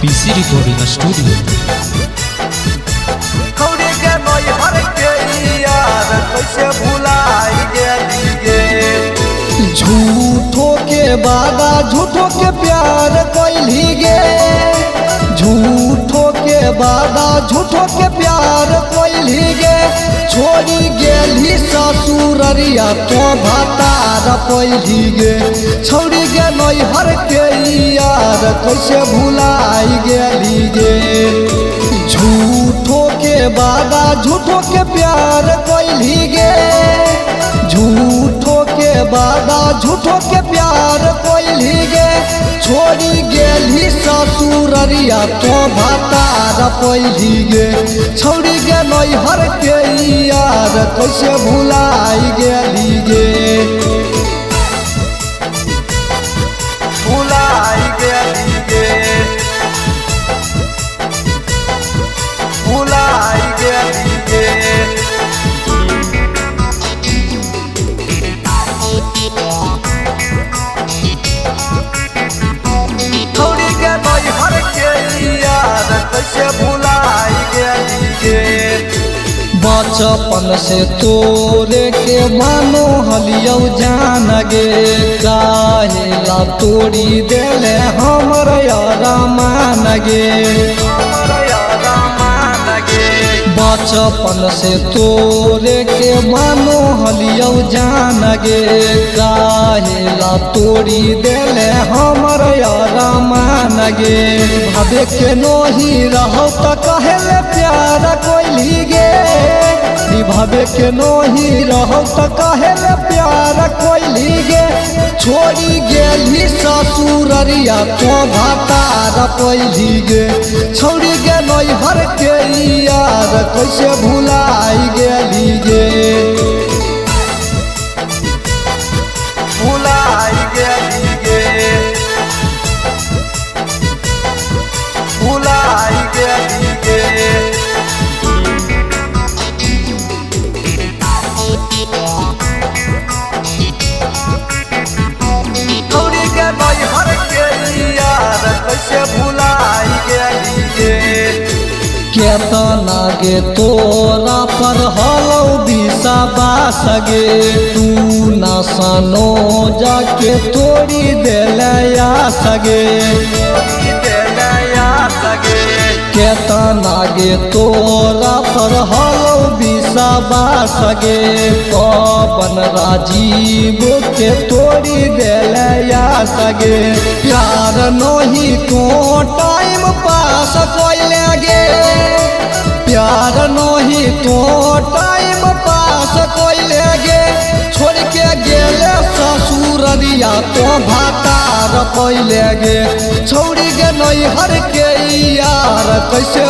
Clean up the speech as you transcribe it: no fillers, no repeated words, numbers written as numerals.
DC recording studio. खौरी के नैहर के यार कैसे भुलाई गेलिए। झूठो के वादा झूठो के प्यार कैली गे, झूठो के वादा झूठो के प्यार कैली गे। छोड़ी गेली ससुररिया तो भतार कैली गे। छौड़ी गे नैहर के यार कैसे भुलाई गेली गे। झूठो के वादा झूठो के प्यार कैली गे, झूठो के वादा झूठो के प्यार कैली गे। छोड़ी गेली ससुररिया तो भतार कैली गे। छौड़ी गे नैहर के यार कैसे भुलाई गेली गे। भुलाई गेलिए, भुलाई गेलिए। खौरी के नैहर के यार कैसे भुलाई गेलिए। बचपन से तोरे के मानो हलियौ जान गे। काहेला तोड़ी देले हमर यारा मान गे। बचपन से तोरे के मानो हलियौ जान गे। काहेला तोड़ी देले हमर यारा मान गे। भावे के नही रहो त कहेले प्यार कैली गे। भावे के नही रहो त कहेले प्यार कैली गे। छोड़ी गेली ससुररिया तो भतार कैली गे। छौड़ी गे नैहर के यार कैसे भुलाई गेली गे। भुलाई गेलिए, भुलाई गेलिए। खौरी के नैहर के यार कैसे भुलाई गेलिए। केतना गे तोरा पर हलौ विश्वास गे। तू न सनो जाके तोड़ी देले आस गे। केतना गे तोरा पर हलौ विश्वास गे। पवन राजीव के तोड़ी देले आस गे। प्यार नहीं तो टाइम पास कैले गे। प्यार नहीं तो टाइम पास कैले गे। छोड़ के गेले ससुररिया तो भतार कैले गे। छौड़ी गे नैहर के यार कैसे